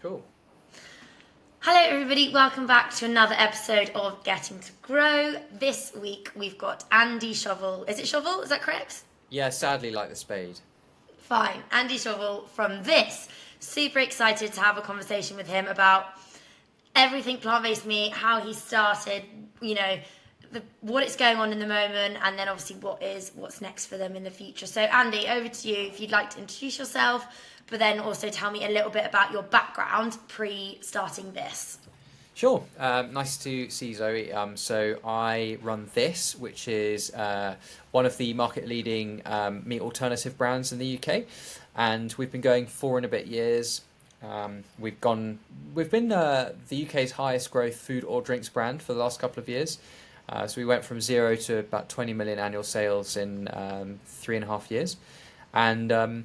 Cool. Hello everybody, welcome back to another episode of Getting to Grow. This week we've got Andy Shovel. Is it Shovel? Is that correct? Yeah, sadly like the spade. Fine. Andy Shovel from This. Super excited to have a conversation with him about everything plant-based meat, how he started, what it's going on in the moment, and then obviously what's next for them in the future. So Andy, over to you if you'd like to introduce yourself, but then also tell me a little bit about your background pre-starting This. Sure. Nice to see you, Zoe. So I run This, which is one of the market-leading meat alternative brands in the UK, and we've been going 4 and a bit years. We've been the UK's highest growth food or drinks brand for the last couple of years. So we went from 0 to about 20 million annual sales in 3.5 years, and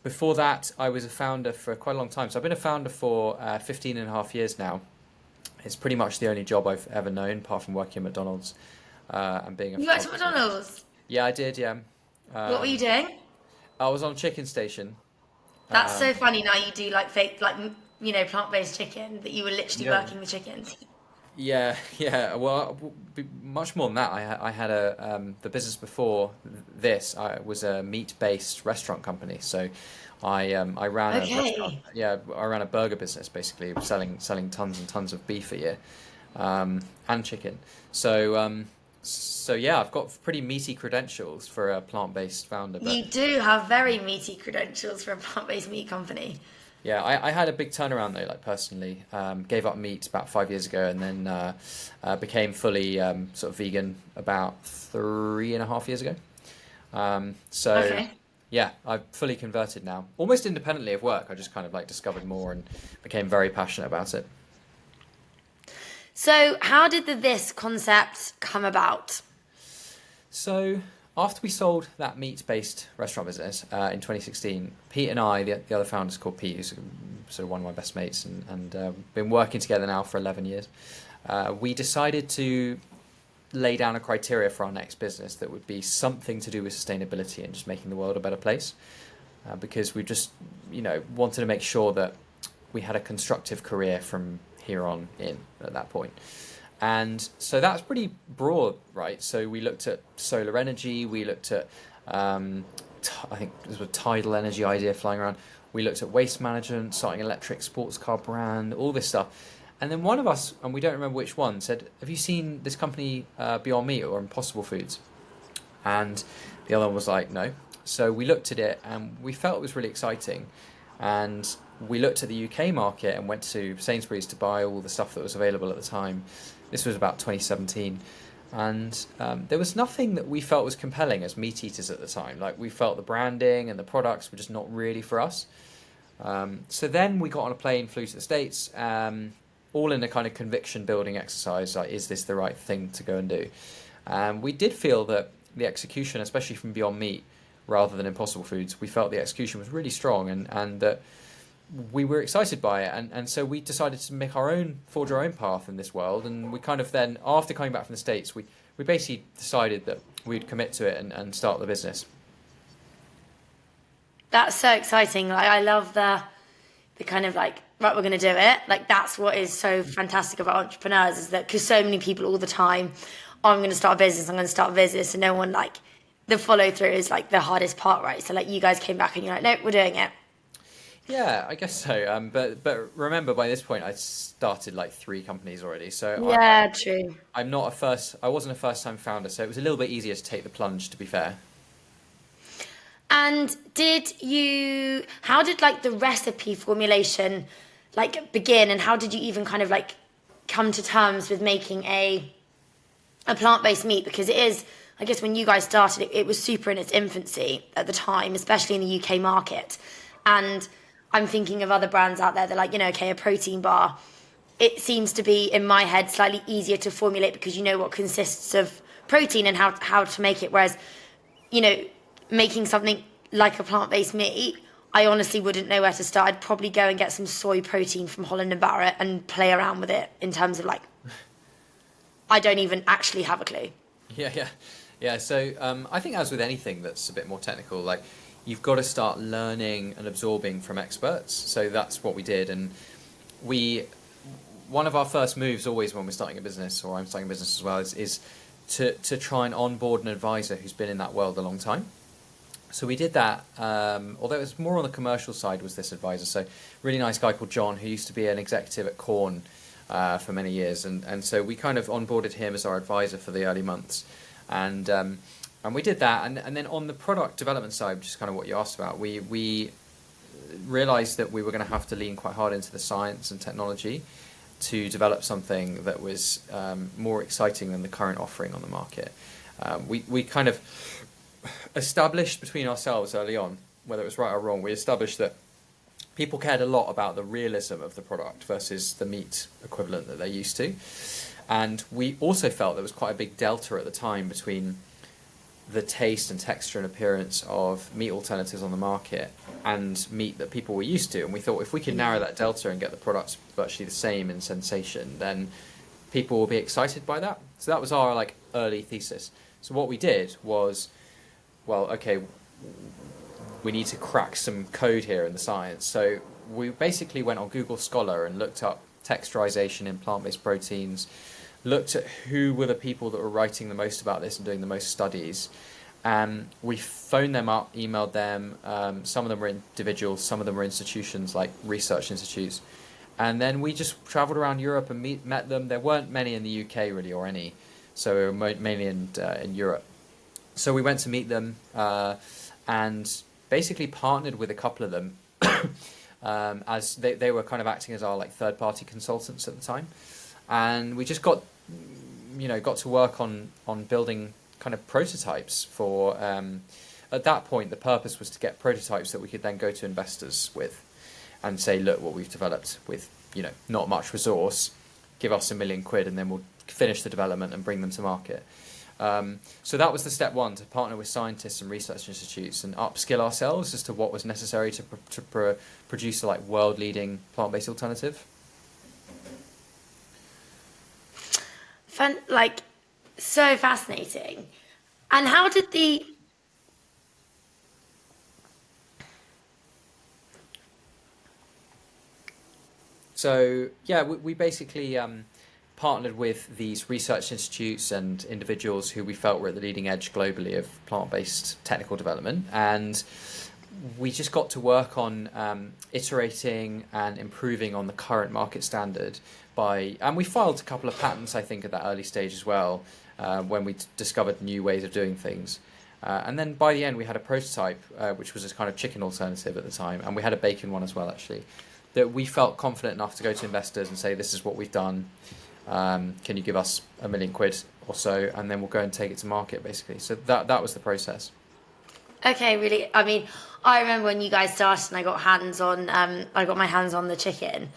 before that, I was a founder for quite a long time. So I've been a founder for 15.5 years now. It's pretty much the only job I've ever known, apart from working at McDonald's and being a. You worked at McDonald's? Yeah, I did. Yeah. What were you doing? I was on a chicken station. That's so funny. Now you do like fake, plant-based chicken. That you were literally working the chickens. Yeah. Well, much more than that. I had the business before this. I was a meat-based restaurant company, so I ran a restaurant. Yeah, I ran a burger business basically, selling tons and tons of beef a year, and chicken. So yeah, I've got pretty meaty credentials for a plant-based founder. But You do have very meaty credentials for a plant-based meat company. yeah, I had a big turnaround though, like personally. Gave up meat about 5 years ago, and then became fully sort of vegan about 3.5 years ago. Okay. Yeah, I've fully converted now, almost independently of work. I just kind of like discovered more and became very passionate about it. So how did this concept come about? So after we sold that meat-based restaurant business in 2016, Pete and I, the other founders called Pete, who's sort of one of my best mates, and been working together now for 11 years, we decided to lay down a criteria for our next business that would be something to do with sustainability and just making the world a better place, because we just wanted to make sure that we had a constructive career from here on in at that point. And so that's pretty broad, right? So we looked at solar energy, we looked at, I think there's a tidal energy idea flying around. We looked at waste management, starting an electric sports car brand, all this stuff. And then one of us, and we don't remember which one, said, have you seen this company Beyond Meat or Impossible Foods? And the other one was like, no. So we looked at it and we felt it was really exciting. And we looked at the UK market and went to Sainsbury's to buy all the stuff that was available at the time. This was about 2017, and there was nothing that we felt was compelling as meat eaters at the time. Like, we felt the branding and the products were just not really for us. So then we got on a plane, flew to the States, all in a kind of conviction building exercise. Like, is this the right thing to go and do? We did feel that the execution, especially from Beyond Meat rather than Impossible Foods, we felt the execution was really strong, and that we were excited by it, and so we decided to forge our own path in this world. And we kind of then, after coming back from the States, we basically decided that we'd commit to it and start the business. That's so exciting. Like, I love the kind of like, right, we're going to do it. Like, that's what is so fantastic about entrepreneurs, is that because so many people all the time, I'm going to start a business, and no one, like, the follow through is like the hardest part, right? So like, you guys came back and you're like, nope, we're doing it. Yeah, I guess so. But remember, by this point, I started like 3 companies already. So yeah, true. I wasn't a first-time founder, so it was a little bit easier to take the plunge, to be fair. And how did like the recipe formulation like begin, and how did you even kind of like come to terms with making a plant-based meat? Because it is, I guess when you guys started, it was super in its infancy at the time, especially in the UK market. And I'm thinking of other brands out there that like, okay, a protein bar. It seems to be, in my head, slightly easier to formulate because you know what consists of protein and how to make it. Whereas, making something like a plant-based meat, I honestly wouldn't know where to start. I'd probably go and get some soy protein from Holland and Barrett and play around with it in terms of like, I don't even actually have a clue. Yeah. So I think as with anything that's a bit more technical, like, you've got to start learning and absorbing from experts. So that's what we did. And one of our first moves always when we're starting a business, or I'm starting a business as well, is to try and onboard an advisor who's been in that world a long time. So we did that, although it was more on the commercial side was this advisor. So really nice guy called John, who used to be an executive at Corn for many years. And so we kind of onboarded him as our advisor for the early months. And we did that. And then on the product development side, which is kind of what you asked about, we realized that we were going to have to lean quite hard into the science and technology to develop something that was more exciting than the current offering on the market. We kind of established between ourselves early on, whether it was right or wrong, we established that people cared a lot about the realism of the product versus the meat equivalent that they're used to. And we also felt there was quite a big delta at the time between the taste and texture and appearance of meat alternatives on the market and meat that people were used to. And we thought if we could narrow that delta and get the products virtually the same in sensation, then people will be excited by that. So that was our like early thesis. So what we did was, well, okay, we need to crack some code here in the science. So we basically went on Google Scholar and looked up texturization in plant-based proteins, looked at who were the people that were writing the most about this and doing the most studies. We phoned them up, emailed them. Some of them were individuals, some of them were institutions like research institutes. And then we just traveled around Europe and met them. There weren't many in the UK really, or any. So we were mainly in Europe. So we went to meet them and basically partnered with a couple of them as they were kind of acting as our like third-party consultants at the time. And we just got to work on building kind of prototypes for, at that point, the purpose was to get prototypes that we could then go to investors with and say, look, what we've developed with, not much resource, give us £1 million and then we'll finish the development and bring them to market. So that was the step one, to partner with scientists and research institutes and upskill ourselves as to what was necessary to produce a like world-leading plant-based alternative. Fun, like, so fascinating. And how did the... So, yeah, we basically partnered with these research institutes and individuals who we felt were at the leading edge globally of plant-based technical development. And we just got to work on iterating and improving on the current market standard and we filed a couple of patents, I think, at that early stage as well, when we discovered new ways of doing things. And then by the end, we had a prototype, which was a kind of chicken alternative at the time, and we had a bacon one as well, actually, that we felt confident enough to go to investors and say, this is what we've done. Can you give us £1 million or so, and then we'll go and take it to market, basically. So that was the process. Okay, really. I mean, I remember when you guys started and I got my hands on the chicken,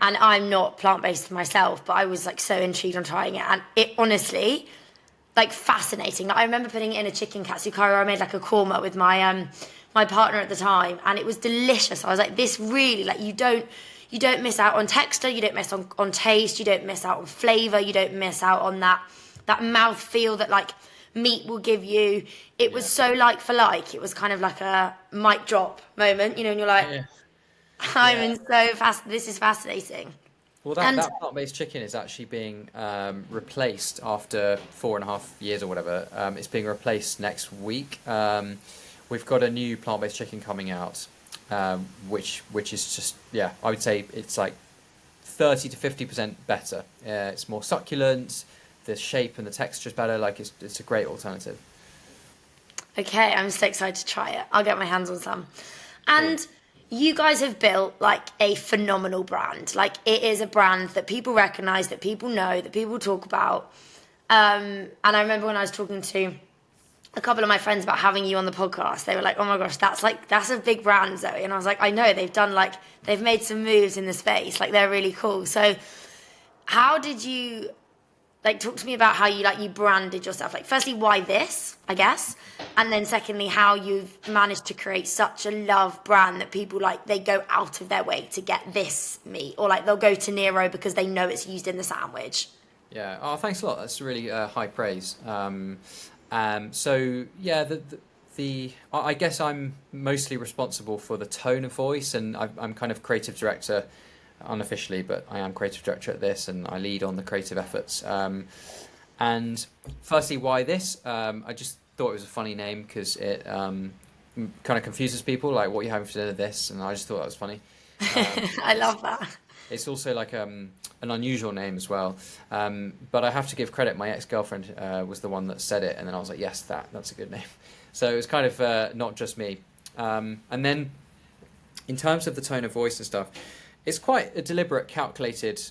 and I'm not plant-based myself, but I was like so intrigued on trying it, and it honestly, like, fascinating. Like, I remember putting it in a chicken katsu curry. I made like a korma with my my partner at the time, and it was delicious. I was like, this really, like, you don't miss out on texture, you don't miss on taste, you don't miss out on flavour, you don't miss out on that mouth feel that like meat will give you. It was so like for like. It was kind of like a mic drop moment, and you're like, this is fascinating. Well, that plant-based chicken is actually being replaced after 4.5 years or whatever. It's being replaced next week. We've got a new plant-based chicken coming out, which is just, I would say it's like 30 to 50% better. It's more succulent. The shape and the texture is better. Like it's a great alternative. Okay, I'm so excited to try it. I'll get my hands on some. And you guys have built like a phenomenal brand. Like, it is a brand that people recognize, that people know, that people talk about. And I remember when I was talking to a couple of my friends about having you on the podcast, they were like, oh my gosh, that's a big brand, Zoe. And I was like, I know, they've made some moves in the space. Like, they're really cool. So how did you, like, talk to me about how you branded yourself? Like, firstly, why this, I guess? And then secondly, how you've managed to create such a love brand that people, like, they go out of their way to get this meat, or like they'll go to Nero because they know it's used in the sandwich. Yeah. Oh, thanks a lot. That's really high praise. So yeah, I guess I'm mostly responsible for the tone of voice, and I'm kind of creative director unofficially, but I am creative director at this, and I lead on the creative efforts. And firstly, why this? I just thought it was a funny name because it kind of confuses people, like what you having for dinner, this, and I just thought that was funny. I love that. It's also like an unusual name as well. But I have to give credit. My ex-girlfriend was the one that said it, and then I was like, yes, that's a good name. So it was kind of not just me. And then in terms of the tone of voice and stuff, it's quite a deliberate, calculated,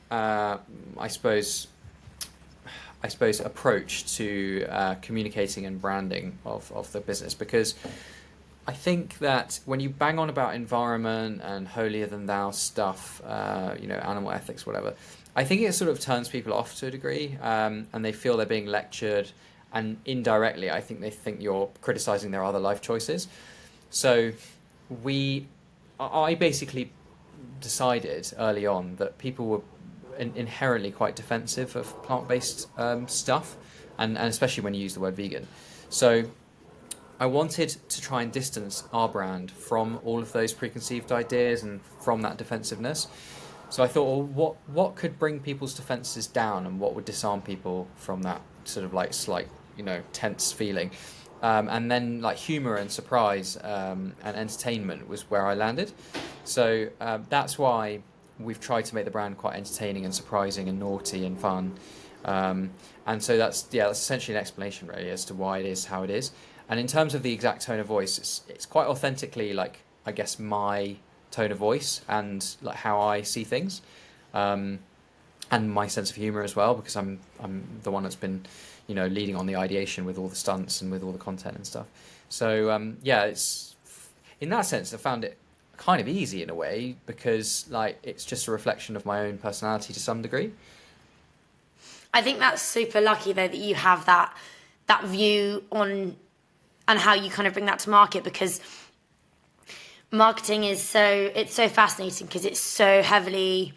I suppose, approach to communicating and branding of the business, because I think that when you bang on about environment and holier than thou stuff, animal ethics, whatever, I think it sort of turns people off to a degree, and they feel they're being lectured, and indirectly, I think they think you're criticizing their other life choices. So I basically decided early on that people were inherently quite defensive of plant-based stuff, and especially when you use the word vegan. So I wanted to try and distance our brand from all of those preconceived ideas and from that defensiveness. So I thought, well, what could bring people's defenses down, and what would disarm people from that sort of like slight, tense feeling? And then like humor and surprise and entertainment was where I landed. So that's why we've tried to make the brand quite entertaining and surprising and naughty and fun. And so that's essentially an explanation really as to why it is how it is. And in terms of the exact tone of voice, it's quite authentically like, I guess, my tone of voice and like how I see things, and my sense of humor as well, because I'm the one that's been leading on the ideation with all the stunts and with all the content and stuff. So it's in that sense I found it kind of easy in a way, because like it's just a reflection of my own personality to some degree. I think that's super lucky though that you have that view on and how you kind of bring that to market, because marketing is so fascinating, because it's so heavily,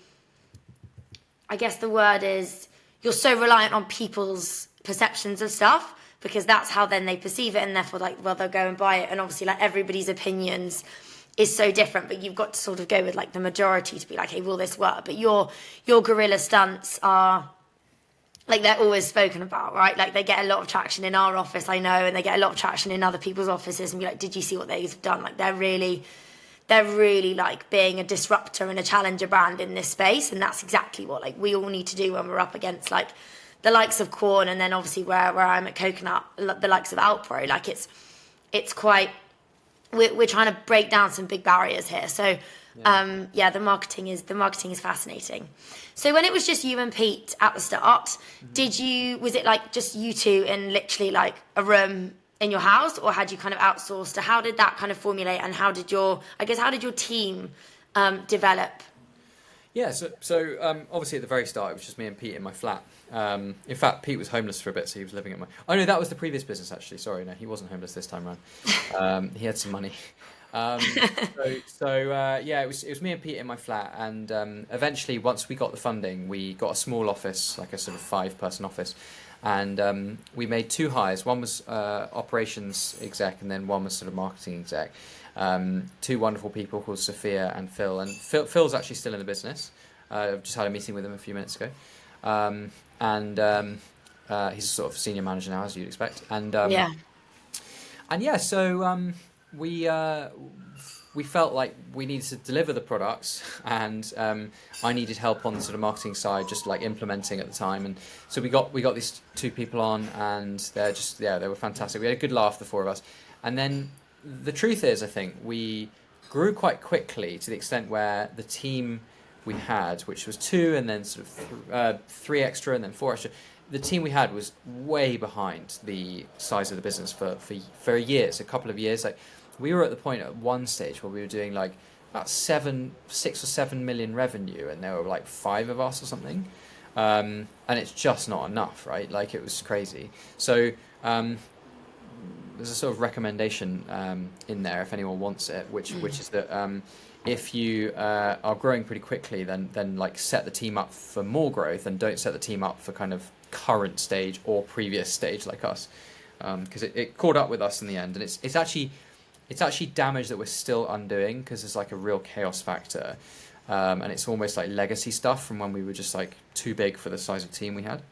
I guess the word is, you're so reliant on people's perceptions of stuff, because that's how then they perceive it, and therefore like, well, they'll go and buy it, and obviously like everybody's opinions is so different, but you've got to sort of go with like the majority to be like, hey, will this work? But your guerrilla stunts are like, they're always spoken about, right? Like they get a lot of traction in our office, I know, and they get a lot of traction in other people's offices, and be like, did you see what they've done? Like they're really like being a disruptor and a challenger brand in this space, and that's exactly what like we all need to do when we're up against like the likes of Corn, and then obviously where I'm at Coconut, the likes of Alpro. Like it's quite, we're trying to break down some big barriers here. So the marketing is fascinating. So when it was just you and Pete at the start, was it like just you two in literally like a room in your house, or had you kind of outsourced? How did that kind of formulate, and how did your team develop? Yeah, so obviously at the very start it was just me and Pete in my flat. In fact, Pete was homeless for a bit, so he was living at my... Oh no, that was the previous business actually. Sorry, no, he wasn't homeless this time around. He had some money. It was me and Pete in my flat, and eventually, once we got the funding, we got a small office, like a sort of 5-person office, and we made 2 hires. One was operations exec, and then one was sort of marketing exec. 2 wonderful people called Sophia and Phil, and Phil's actually still in the business. I've just had a meeting with him a few minutes ago, and he's a sort of senior manager now, as you'd expect. And so we felt like we needed to deliver the products, and I needed help on the sort of marketing side, just like implementing at the time. And so we got these 2 people on, and they were fantastic. We had a good laugh, the 4 of us. And then the truth is, I think we grew quite quickly to the extent where the team we had, which was 2 and then sort of 3 extra and then 4 extra, the team we had was way behind the size of the business for years, a couple of years. Like we were at the point at one stage where we were doing like about 6 or 7 million revenue, and there were like 5 of us or something, and it's just not enough, right? Like it was crazy. So there's a sort of recommendation in there if anyone wants it, which is that if you are growing pretty quickly, then like set the team up for more growth, and don't set the team up for kind of current stage or previous stage like us, because it caught up with us in the end, and it's actually damage that we're still undoing, because there's like a real chaos factor. and it's almost like legacy stuff from when we were just like too big for the size of team we had.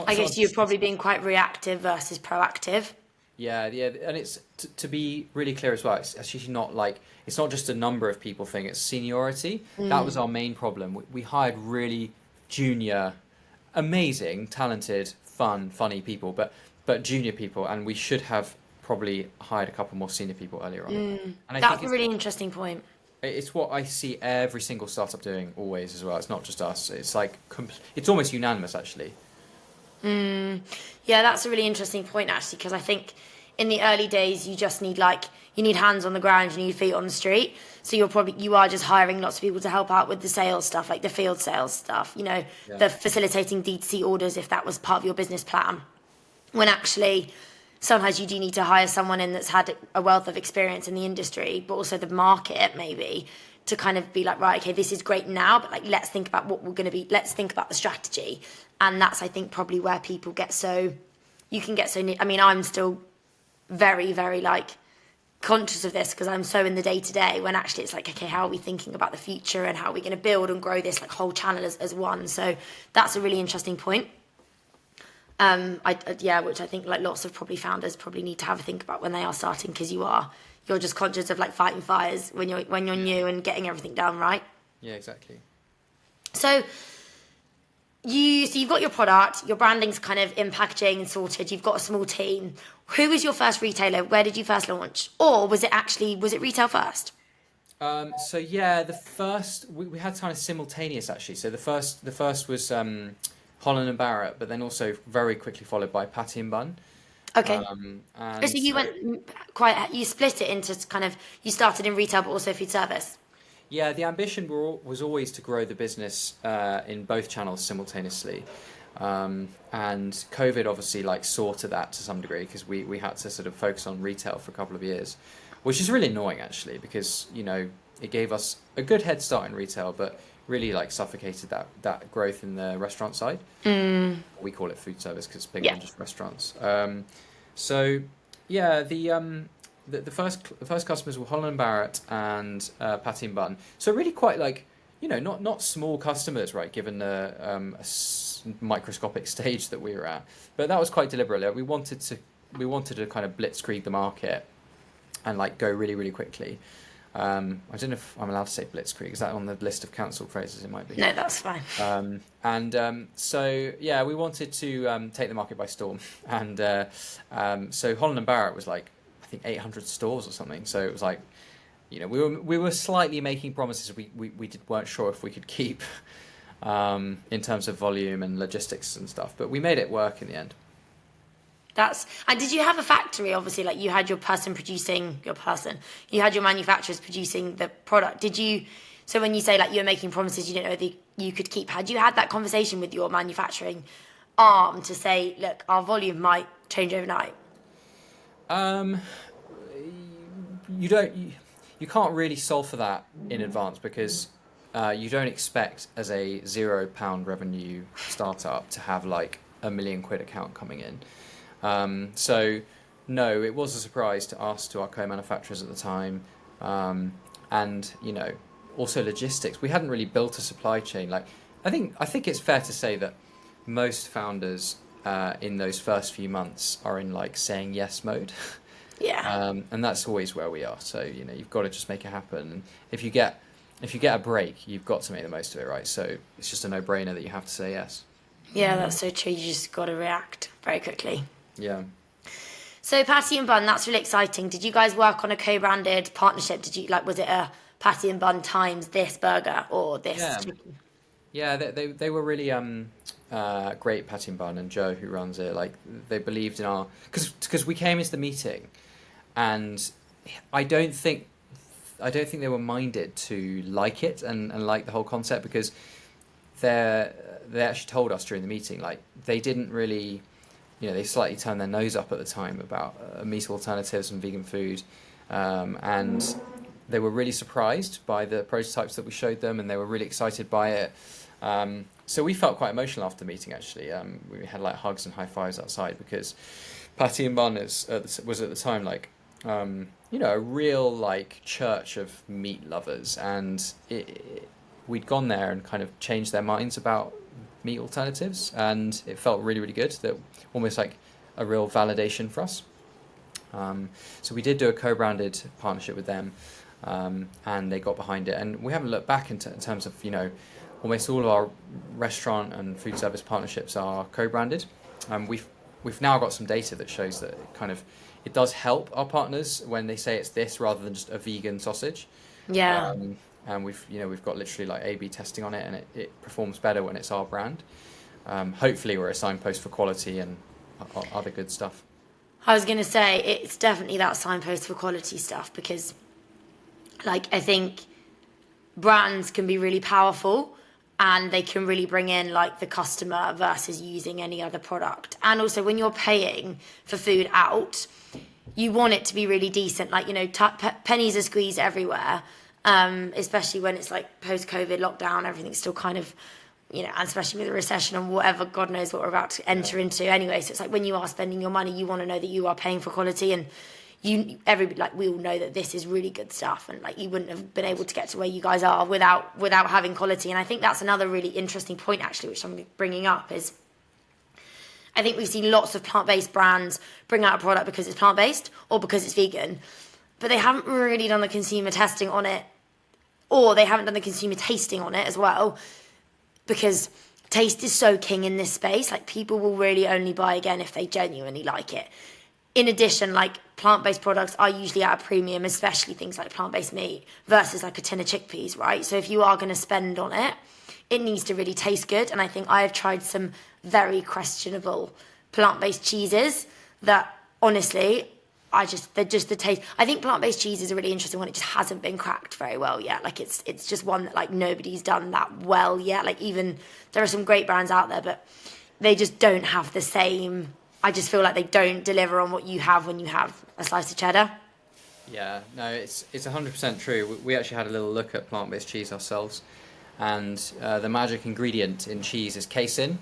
I guess you've probably been quite reactive versus proactive. Yeah, and it's to be really clear as well. It's actually not like it's not just a number of people thing. It's seniority. That was our main problem. We hired really junior, amazing, talented, funny people, but junior people, and we should have probably hired a couple more senior people earlier on. And I That's think a really interesting point. it's what I see every single startup doing always as well. It's not just us. It's like it's almost unanimous actually. Yeah, that's a really interesting point actually, because I think in the early days you just need you need hands on the ground, you need feet on the street. So you are just hiring lots of people to help out with the sales stuff, like the field sales stuff, the facilitating D2C orders if that was part of your business plan. When actually sometimes you do need to hire someone in that's had a wealth of experience in the industry, but also the market maybe, to kind of be like, right, okay, this is great now, but like let's think about what we're going to be, let's think about the strategy. And that's, I think, probably where people you can get so, I mean, I'm still very, very like conscious of this because I'm so in the day to day, when actually it's like, okay, how are we thinking about the future and how are we going to build and grow this like whole channel as one? So that's a really interesting point. Which I think like lots of probably founders probably need to have a think about when they are starting, because you're just conscious of like fighting fires when you're new and getting everything done right. Yeah, exactly. So you've got your product, your branding's kind of in packaging and sorted, you've got a small team. Who was your first retailer? Where did you first launch? Or was it retail first? So yeah, the first we had kind of simultaneous actually. So the first was Holland and Barrett, but then also very quickly followed by Patty and Bun. Okay. And So you split it into kind of, you started in retail but also food service. Yeah, the ambition was always to grow the business in both channels simultaneously. And COVID obviously like saw to that to some degree, because we had to sort of focus on retail for a couple of years, which is really annoying actually, because it gave us a good head start in retail, but really like suffocated that growth in the restaurant side. We call it food service because it's bigger than just restaurants. So yeah, the first customers were Holland and Barrett and Patty and Bun. So really quite like not small customers, right? Given the microscopic stage that we were at, but that was quite deliberate. Like, we wanted to kind of blitzkrieg the market and like go really really quickly. I don't know if I'm allowed to say blitzkrieg. Is that on the list of cancelled phrases? It might be. No, that's fine. So yeah, we wanted to take the market by storm, and so Holland and Barrett was like I think 800 stores or something. So it was like we were slightly making promises we weren't sure if we could keep in terms of volume and logistics and stuff, but we made it work in the end. And did you have a factory? Obviously, like you had you had your manufacturers producing the product. So when you say like you were making promises you didn't know that you could keep, had you had that conversation with your manufacturing arm to say, look, our volume might change overnight? You can't really solve for that in advance, because you don't expect as a £0 revenue startup to have like £1 million account coming in. So no, it was a surprise to us, to our co-manufacturers at the time, and also logistics. We hadn't really built a supply chain. Like I think it's fair to say that most founders in those first few months are in like saying yes mode. Yeah. And that's always where we are. So you've got to just make it happen. And if you get a break, you've got to make the most of it, right? So it's just a no-brainer that you have to say yes. Yeah, that's so true. You just got to react very quickly. Yeah. So Patty and Bun, that's really exciting. Did you guys work on a co-branded partnership? Was it a Patty and Bun times this burger or this? Yeah, they were really great, Patty and Bun, and Joe, who runs it. Like they believed in our, because we came into the meeting, and I don't think they were minded to like it and like the whole concept, because they actually told us during the meeting like they didn't really. They slightly turned their nose up at the time about meat alternatives and vegan food, and they were really surprised by the prototypes that we showed them, and they were really excited by it. So we felt quite emotional after the meeting, actually. We had like hugs and high fives outside, because Patty and Bun was at the time like a real like church of meat lovers, and we'd gone there and kind of changed their minds about meat alternatives, and it felt really, really good. That almost like a real validation for us. So we did do a co-branded partnership with them, and they got behind it. And we haven't looked back in terms of, almost all of our restaurant and food service partnerships are co-branded. We've now got some data that shows that it does help our partners when they say it's this rather than just a vegan sausage. Yeah. And we've got literally like A/B testing on it, and it performs better when it's our brand. Hopefully, we're a signpost for quality and other good stuff. I was going to say, it's definitely that signpost for quality stuff, because like I think brands can be really powerful, and they can really bring in like the customer versus using any other product. And also when you're paying for food out, you want it to be really decent. Like, pennies are squeezed everywhere, especially when it's like post-COVID lockdown, everything's still kind of, and especially with a recession and whatever, God knows what we're about to enter into anyway. So it's like when you are spending your money, you want to know that you are paying for quality, and everybody, like, we all know that this is really good stuff, and like you wouldn't have been able to get to where you guys are without having quality. And I think that's another really interesting point, actually, which I'm bringing up, is I think we've seen lots of plant-based brands bring out a product because it's plant-based or because it's vegan, but they haven't really done the consumer testing on it, or they haven't done the consumer tasting on it as well, because taste is so king in this space. Like, people will really only buy again if they genuinely like it. In addition, like, plant-based products are usually at a premium, especially things like plant-based meat versus like a tin of chickpeas, right? So if you are going to spend on it, it needs to really taste good. And I think I have tried some very questionable plant-based cheeses that, honestly, they're just the taste. I think plant-based cheese is a really interesting one. It just hasn't been cracked very well yet. Like, it's just one that like nobody's done that well yet. Like, even there are some great brands out there, but they just don't have the same. I just feel like they don't deliver on what you have when you have a slice of cheddar. Yeah, no, it's 100% true. We actually had a little look at plant-based cheese ourselves, and the magic ingredient in cheese is casein,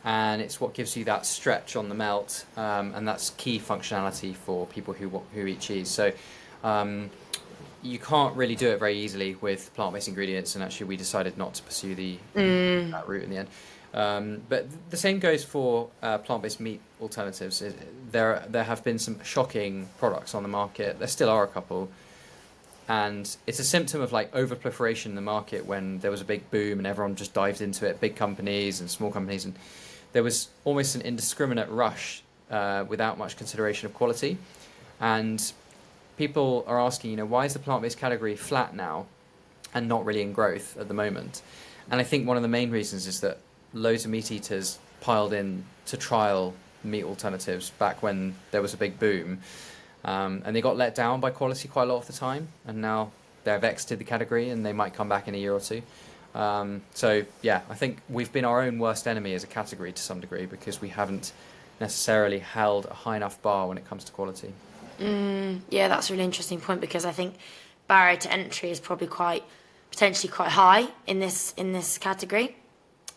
and it's what gives you that stretch on the melt, and that's key functionality for people who eat cheese. So you can't really do it very easily with plant-based ingredients, and actually we decided not to pursue that route in the end. But the same goes for plant-based meat alternatives. There have been some shocking products on the market. There still are a couple, and it's a symptom of like overproliferation in the market when there was a big boom and everyone just dived into it, big companies and small companies, and there was almost an indiscriminate rush without much consideration of quality. And people are asking, why is the plant-based category flat now and not really in growth at the moment? And I think one of the main reasons is that loads of meat eaters piled in to trial meat alternatives back when there was a big boom, and they got let down by quality quite a lot of the time, and now they've exited the category and they might come back in a year or two. So yeah, I think we've been our own worst enemy as a category to some degree, because we haven't necessarily held a high enough bar when it comes to quality. Yeah, that's a really interesting point, because I think barrier to entry is probably potentially quite high in this category.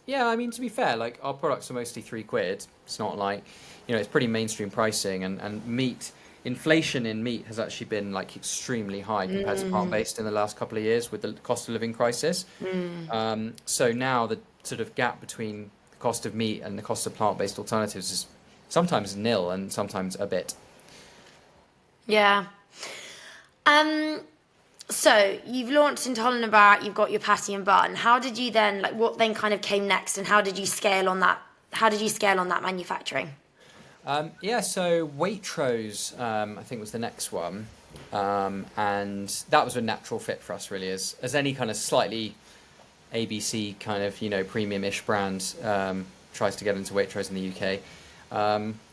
Yeah, I mean, to be fair, like, our products are mostly £3. It's not like, it's pretty mainstream pricing, and meat, inflation in meat has actually been like extremely high compared to plant-based in the last couple of years with the cost of living crisis. So now the sort of gap between the cost of meat and the cost of plant-based alternatives is sometimes nil and sometimes a bit. Yeah. So you've launched into Holland & Barrett, you've got your patty and bun. How did you then, like, what then kind of came next, and how did you scale on that? How did you scale on that manufacturing? So Waitrose, I think, was the next one, and that was a natural fit for us, really, as any kind of slightly ABC kind of premium-ish brand tries to get into Waitrose in the UK,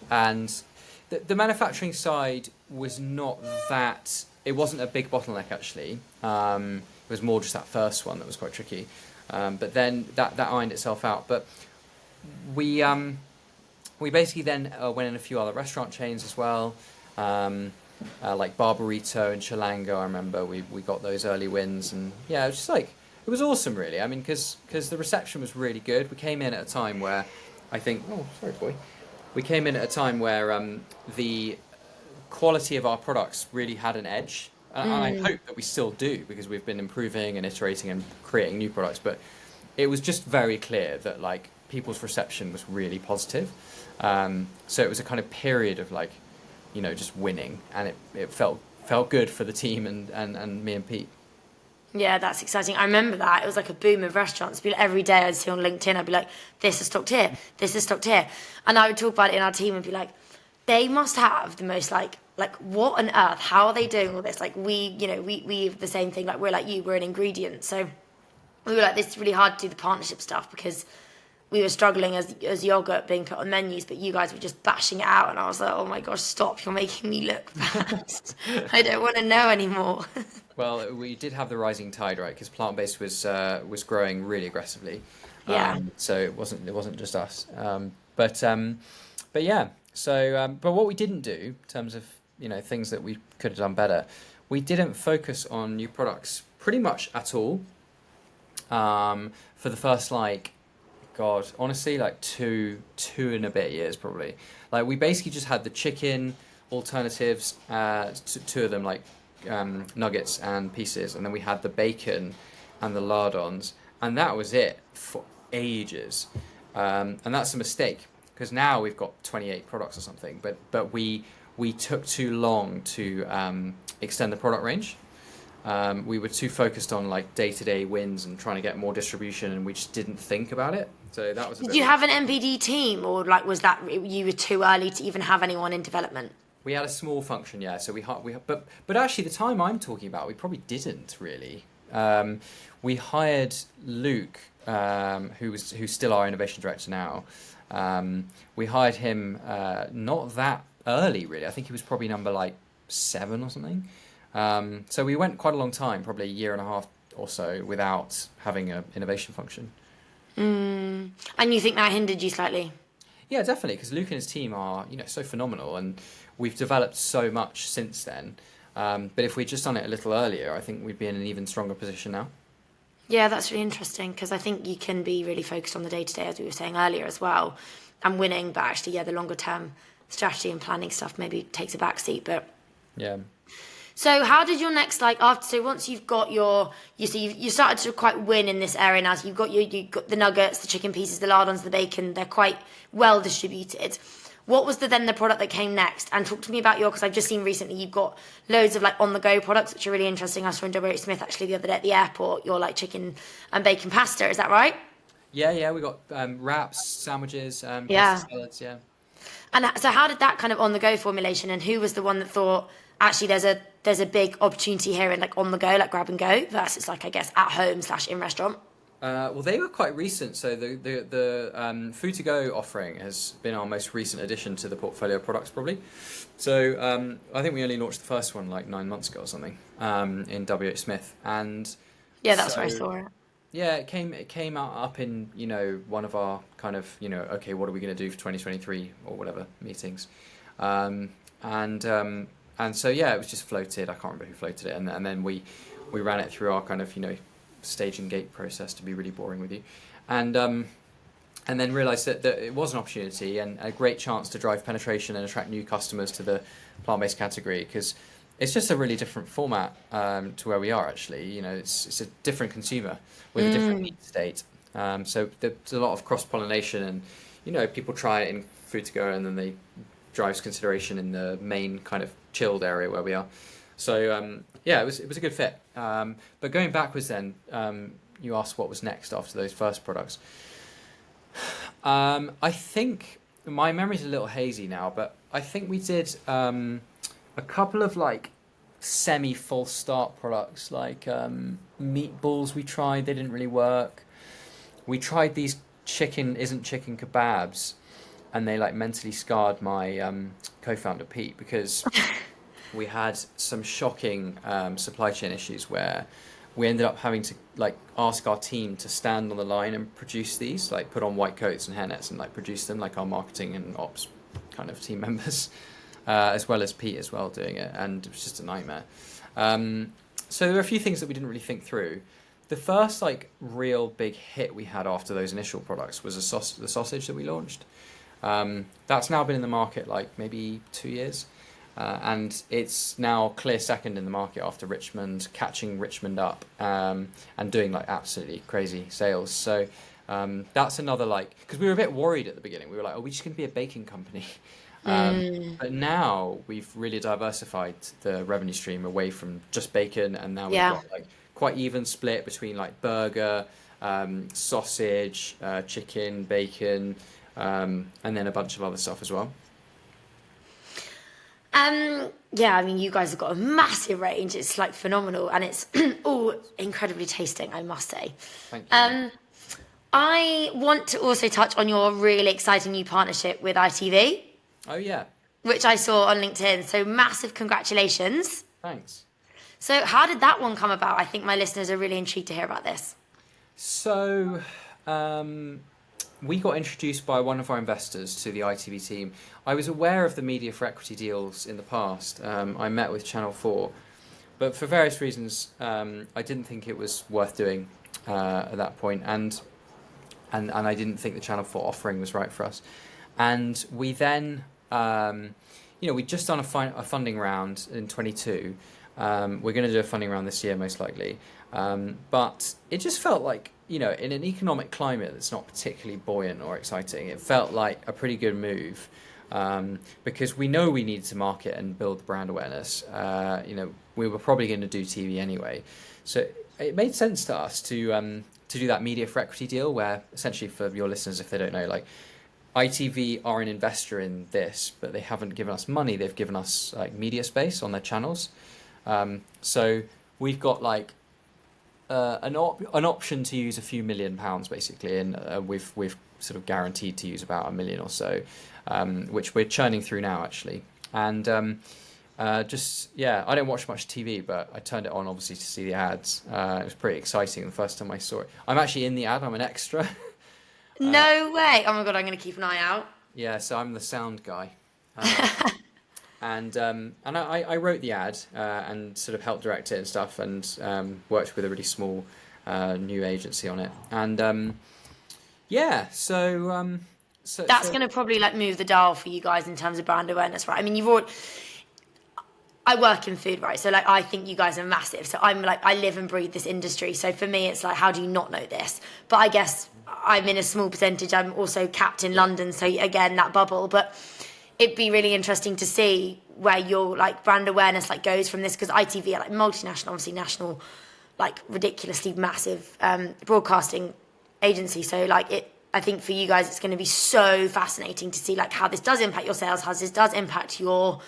and the manufacturing side was not that. It wasn't a big bottleneck, actually. It was more just that first one that was quite tricky. But then that ironed itself out. But we basically then went in a few other restaurant chains as well, like Barburrito and Chilanga. I remember we got those early wins, and yeah, it was just like, it was awesome, really. I mean, because the reception was really good. We came in at a time where I think, we came in at a time where the quality of our products really had an edge. And I hope that we still do, because we've been improving and iterating and creating new products. But it was just very clear that like people's reception was really positive. So it was a kind of period of like, you know, just winning, and it felt good for the team and me and Pete. Yeah, that's exciting. I remember that. It was like a boom of restaurants. Every day I'd see on LinkedIn, I'd be like, this is stocked here, this is stocked here. And I would talk about it in our team and be like, they must have the most like what on earth? How are they doing all this? Like we have the same thing. Like we're like you, we're an ingredient. So we were like, this is really hard to do the partnership stuff because we were struggling as yogurt being put on menus, but you guys were just bashing it out. And I was like, oh my gosh, stop. You're making me look bad. I don't want to know anymore. Well, we did have the rising tide, right? Because plant-based was growing really aggressively. Yeah. So it wasn't just us. But yeah. So but what we didn't do in terms of, you know, things that we could have done better, we didn't focus on new products pretty much at all. For the first honestly, like two and a bit years probably. Like we basically just had the chicken alternatives, two of them like nuggets and pieces, and then we had the bacon and the lardons, and that was it for ages. And that's a mistake, because now we've got 28 products or something, but we took too long to extend the product range. We were too focused on like day-to-day wins and trying to get more distribution, and we just didn't think about it. So that was. Did you have an MPD team, or like was that you were too early to even have anyone in development? We had a small function, yeah. So but actually, the time I'm talking about, we probably didn't really. We hired Luke, who's still our innovation director now. We hired him not that early, really. I think he was probably number like 7 or something. So we went quite a long time, probably a year and a half or so, without having an innovation function. And you think that hindered you slightly? Yeah, definitely, because Luke and his team are, you know, so phenomenal, and we've developed so much since then. But if we'd just done it a little earlier, I think we'd be in an even stronger position now. Yeah, that's really interesting, because I think you can be really focused on the day-to-day, as we were saying earlier as well, and winning, but actually, yeah, the longer-term strategy and planning stuff maybe takes a backseat, but... Yeah. So how did your next, like, after, so once you've got you started to quite win in this area now, so you got the nuggets, the chicken pieces, the lardons, the bacon, they're quite well distributed. What was then the product that came next? And talk to me about because I've just seen recently you've got loads of like on-the-go products, which are really interesting. I saw in WH Smith actually the other day at the airport, your like chicken and bacon pasta, is that right? Yeah, we got wraps, sandwiches, Yeah. pasta salads, yeah. And so how did that kind of on-the-go formulation, and who was the one that thought, actually there's a big opportunity here in like on-the-go, like grab and go, versus like, I guess, at home / in restaurant? Well, they were quite recent. So the food to go offering has been our most recent addition to the portfolio of products, probably. So I think we only launched the first one like 9 months ago or something in WH Smith, and yeah, that's where I saw it. Yeah, it came out up in, you know, one of our kind of, you know, okay, what are we going to do for 2023 or whatever meetings, and so yeah, it was just floated. I can't remember who floated it, and then we ran it through our kind of, you know, stage and gate process, to be really boring with you, and then realised that it was an opportunity and a great chance to drive penetration and attract new customers to the plant-based category, because it's just a really different format to where we are actually. You know, it's a different consumer with a different need state. So there's a lot of cross-pollination, and, you know, people try it in food to go and then they drives consideration in the main kind of chilled area where we are. So yeah, it was a good fit. But going backwards then, you asked what was next after those first products. I think my memory's a little hazy now, but I think we did a couple of like semi-false start products, like meatballs we tried, they didn't really work. We tried these chicken isn't chicken kebabs, and they like mentally scarred my co-founder Pete, because we had some shocking supply chain issues where we ended up having to like ask our team to stand on the line and produce these, like put on white coats and hairnets and like produce them, like our marketing and ops kind of team members, as well as Pete as well doing it, and it was just a nightmare. So there were a few things that we didn't really think through. The first like real big hit we had after those initial products was the sausage that we launched. That's now been in the market like maybe 2 years. and it's now clear second in the market after Richmond, catching Richmond up, and doing like absolutely crazy sales. So that's another, like, because we were a bit worried at the beginning. We were like, are we just going to be a baking company? But now we've really diversified the revenue stream away from just bacon, and now we've Yeah. got like quite even split between like burger, sausage, chicken, bacon, and then a bunch of other stuff as well. Yeah, I mean, you guys have got a massive range. It's like phenomenal, and it's all incredibly tasting, I must say. Thank you. I want to also touch on your really exciting new partnership with ITV, Oh yeah, which I saw on LinkedIn. So massive congratulations. thanks. So how did that one come about? I think my listeners are really intrigued to hear about this. So we got introduced by one of our investors to the ITV team. I was aware of the Media for Equity deals in the past. I met with Channel 4, but for various reasons, I didn't think it was worth doing at that point, and I didn't think the Channel 4 offering was right for us. And we then, we'd just done a funding round in 22. We're going to do a funding round this year, most likely. But it just felt like, in an economic climate that's not particularly buoyant or exciting, it felt like a pretty good move, because we know we needed to market and build brand awareness. We were probably going to do TV anyway. So it made sense to us to do that Media for Equity deal, where essentially, for your listeners, if they don't know, like, ITV are an investor in this, but they haven't given us money. They've given us like media space on their channels. So we've got like an option to use a few £1 million basically, and we've sort of guaranteed to use about £1 million or so, which we're churning through now actually. And I don't watch much TV, but I turned it on obviously to see the ads. It was pretty exciting the first time I saw it. I'm actually in the ad. I'm an extra. No way. Oh my God, I'm going to keep an eye out. Yeah, so I'm the sound guy. And I wrote the ad and sort of helped direct it and stuff, and worked with a really small new agency on it. And so That's going to probably like move the dial for you guys in terms of brand awareness, right? I mean, I work in food, right? So like, I think you guys are massive. So I'm like, I live and breathe this industry. So for me, it's like, how do you not know this? But I guess I'm in a small percentage. I'm also capped in London. So again, that bubble, but it'd be really interesting to see where your like brand awareness like goes from this, because ITV are like multinational, obviously national, like ridiculously massive broadcasting agency. So like I think for you guys, it's going to be so fascinating to see like how this does impact your sales, how this does impact your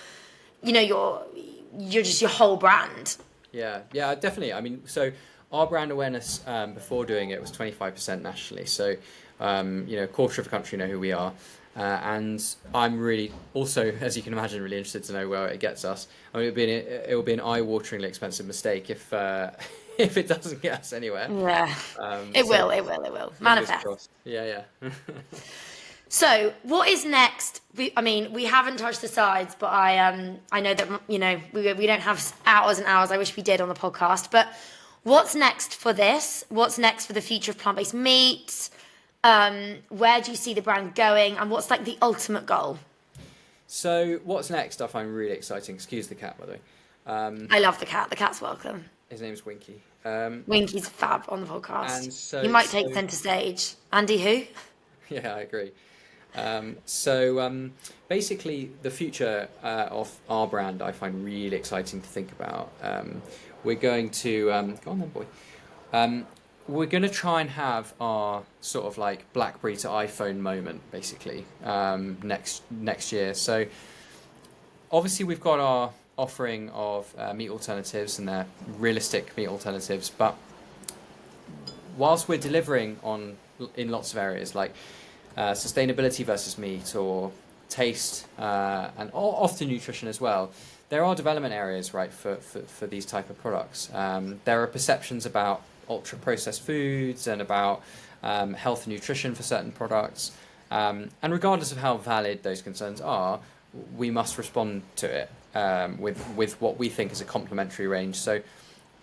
just your whole brand. Yeah, definitely. I mean, so our brand awareness before doing it was 25% nationally. So, a quarter of the country know who we are. And I'm really also, as you can imagine, really interested to know where it gets us. I mean, it will be an eye-wateringly expensive mistake if if it doesn't get us anywhere. Yeah, it will. Manifest. Yeah. So, what is next? We haven't touched the sides, but I know that we don't have hours and hours. I wish we did on the podcast. But what's next for this? What's next for the future of plant-based meats? Where do you see the brand going, and what's like the ultimate goal? So, what's next? I find really exciting. Excuse the cat, by the way. I love the cat. The cat's welcome. His name's Winky. Winky's fab on the podcast. And so, he might take centre stage. Andy, who? Yeah, I agree. Basically, the future of our brand I find really exciting to think about. We're going to go on then, boy. We're going to try and have our sort of like BlackBerry to iPhone moment, basically, next year. So obviously we've got our offering of meat alternatives, and they're realistic meat alternatives. But whilst we're delivering in lots of areas like sustainability versus meat, or taste, and often nutrition as well, there are development areas, right, for these type of products. There are perceptions about ultra processed foods and about health and nutrition for certain products, and regardless of how valid those concerns are, we must respond to it with what we think is a complementary range. So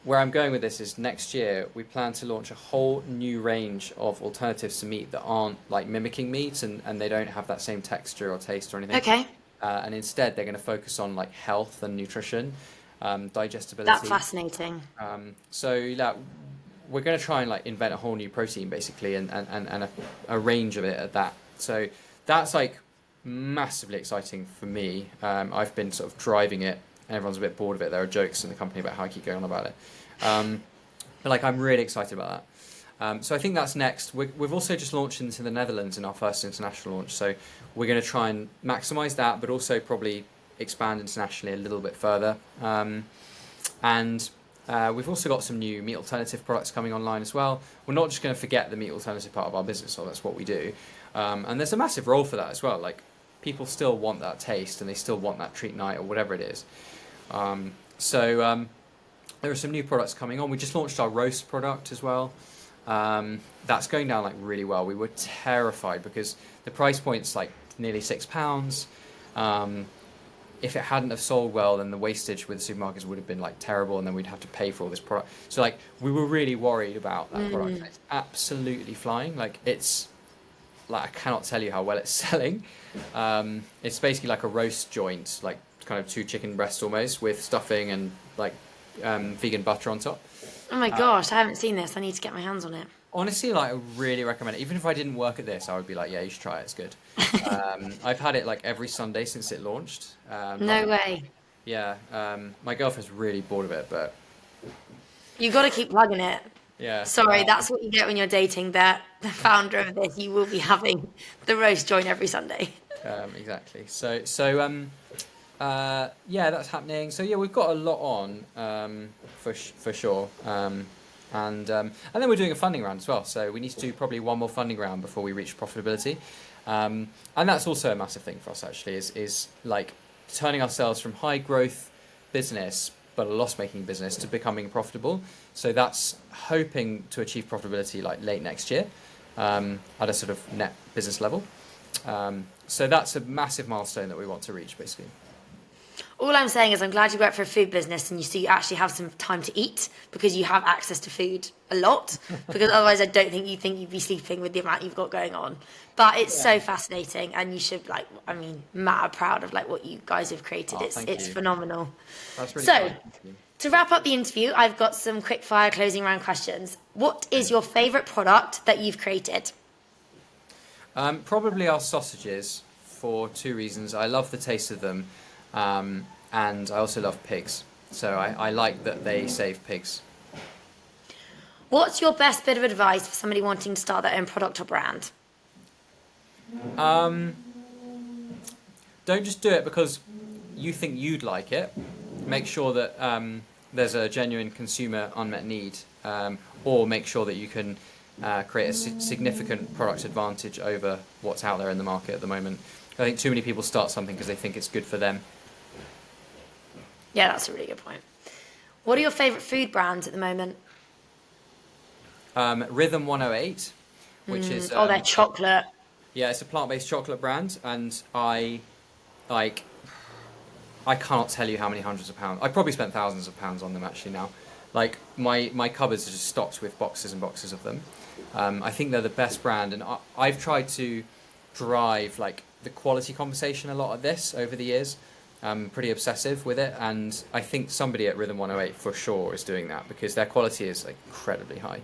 where I'm going with this is next year we plan to launch a whole new range of alternatives to meat that aren't like mimicking meat, and they don't have that same texture or taste or anything. Okay. and instead they're going to focus on like health and nutrition, That's digestibility. fascinating. So yeah, we're going to try and like invent a whole new protein basically, and a range of it at that. So that's like massively exciting for me. I've been sort of driving it, and everyone's a bit bored of it. There are jokes in the company about how I keep going on about it, but like I'm really excited about that. So I think that's next. We've also just launched into the Netherlands in our first international launch. So we're going to try and maximise that, but also probably expand internationally a little bit further. And we've also got some new meat alternative products coming online as well. We're not just going to forget the meat alternative part of our business, so that's what we do. And there's a massive role for that as well. Like people still want that taste, and they still want that treat night or whatever it is. So there are some new products coming on. We just launched our roast product as well. That's going down like really well. We were terrified because the price point's like nearly £6. If it hadn't have sold well, then the wastage with the supermarkets would have been like terrible, and then we'd have to pay for all this product. So like we were really worried about that product. It's absolutely flying. Like it's like I cannot tell you how well it's selling. It's basically like a roast joint, like kind of 2 chicken breasts almost with stuffing and like vegan butter on top. Oh my gosh, I haven't seen this. I need to get my hands on it. Honestly, like I really recommend it. Even if I didn't work at this, I would be like, yeah, you should try it. It's good. I've had it like every Sunday since it launched. No way. Yeah, my girlfriend's really bored of it, but You got to keep plugging it. yeah. Sorry, that's what you get when you're dating the founder of this. You will be having the roast joint every Sunday. Exactly. So yeah, that's happening. So yeah, we've got a lot on for sure. And then we're doing a funding round as well. So we need to do probably one more funding round before we reach profitability. And that's also a massive thing for us actually, is like turning ourselves from high growth business but a loss making business to becoming profitable. So that's hoping to achieve profitability like late next year at a sort of net business level. So that's a massive milestone that we want to reach basically. All I'm saying is I'm glad you work for a food business and you actually have some time to eat because you have access to food a lot. Because otherwise I don't think you'd be sleeping with the amount you've got going on. But it's so fascinating, and you should mad proud of like what you guys have created. It's phenomenal. That's really so kind. to wrap up the interview, I've got some quick fire closing round questions. What is your favourite product that you've created? Probably our sausages for 2 reasons. I love the taste of them. And I also love pigs, so I like that they save pigs. What's your best bit of advice for somebody wanting to start their own product or brand? Don't just do it because you think you'd like it. Make sure that there's a genuine consumer unmet need, or make sure that you can create a significant product advantage over what's out there in the market at the moment. I think too many people start something because they think it's good for them. Yeah, that's a really good point. What are your favourite food brands at the moment? Rhythm 108, which is... their chocolate. Yeah, it's a plant-based chocolate brand, and I cannot tell you how many hundreds of pounds. I probably spent thousands of pounds on them actually now. Like, my cupboards are just stocked with boxes and boxes of them. I think they're the best brand, and I've tried to drive, like, the quality conversation a lot of this over the years. I'm pretty obsessive with it, and I think somebody at Rhythm 108 for sure is doing that because their quality is like incredibly high.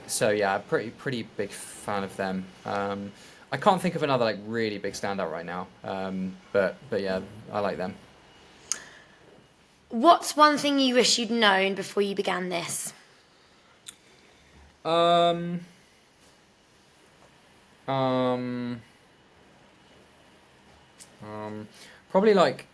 So yeah, pretty big fan of them. I can't think of another like really big standout right now, but yeah, I like them. What's one thing you wish you'd known before you began this? Probably like,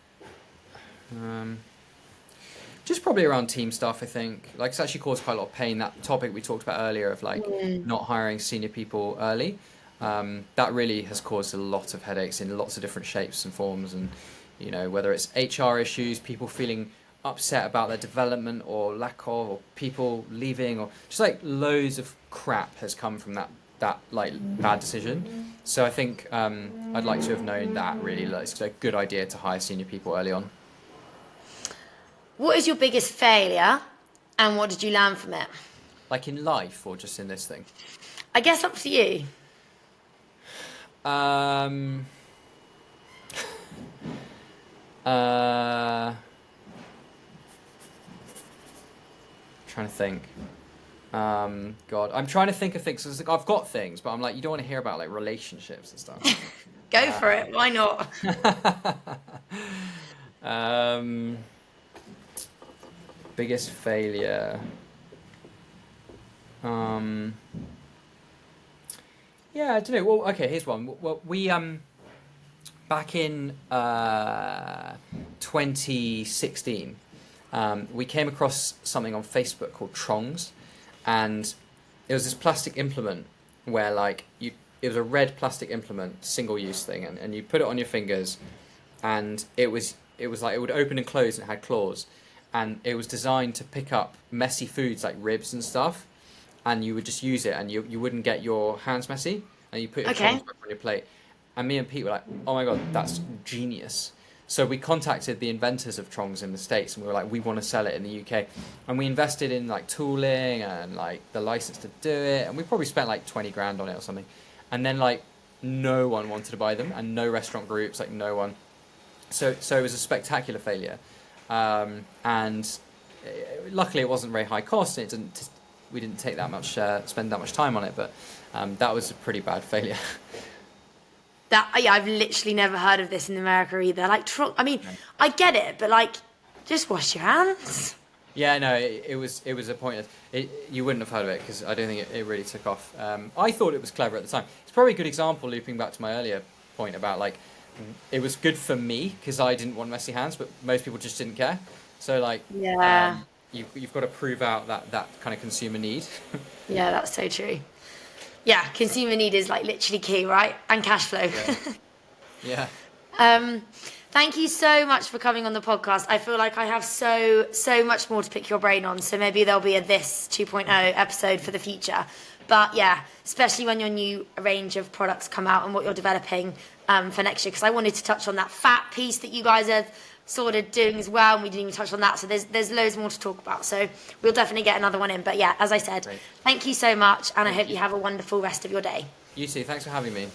just probably around team stuff. I think like it's actually caused quite a lot of pain. That topic we talked about earlier of like not hiring senior people early, that really has caused a lot of headaches in lots of different shapes and forms. And you know, whether it's HR issues, people feeling upset about their development or lack of, or people leaving, or just like loads of crap has come from that like bad decision. So I think I'd like to have known that really. Like, it's a good idea to hire senior people early on. What is your biggest failure, and what did you learn from it? Like in life or just in this thing? I guess up to you. Trying to think. God, I'm trying to think of things. 'Cause I've got things, but I'm like, you don't want to hear about like relationships and stuff. Go for it. Why not? um, biggest failure. Yeah, I don't know. Well, okay, here's one. Well, we back in 2016, we came across something on Facebook called Trongs, and it was this plastic implement where like it was a red plastic implement, single use thing, and you put it on your fingers, and it was like it would open and close and it had claws, and it was designed to pick up messy foods like ribs and stuff, and you would just use it and you wouldn't get your hands messy, and you put your Okay. Trongs back on your plate. And me and Pete were like, oh my God, that's genius. So we contacted the inventors of Trongs in the States, and we were like, we want to sell it in the UK. And we invested in like tooling and like the license to do it. And we probably spent like 20 grand on it or something. And then like no one wanted to buy them, and no restaurant groups, like no one. So it was a spectacular failure. Luckily it wasn't very high cost, and we didn't take that much, spend that much time on it. But that was a pretty bad failure. I've literally never heard of this in America either. Like, I mean, I get it, but like, just wash your hands. Yeah, no, it was a pointless. You wouldn't have heard of it because I don't think it really took off. I thought it was clever at the time. It's probably a good example, looping back to my earlier point about like, it was good for me because I didn't want messy hands, but most people just didn't care. So like, Yeah. You've got to prove out that kind of consumer need. Yeah, that's so true. Yeah, consumer need is like literally key, right? And cash flow. Yeah. Thank you so much for coming on the podcast. I feel like I have so much more to pick your brain on. So maybe there'll be a This 2.0 episode for the future. But yeah, especially when your new range of products come out and what you're developing for next year. Because I wanted to touch on that fat piece that you guys are sort of doing as well, and we didn't even touch on that. So there's loads more to talk about. So we'll definitely get another one in. But yeah, as I said, Great. Thank you so much, and I hope you have a wonderful rest of your day. You too. Thanks for having me.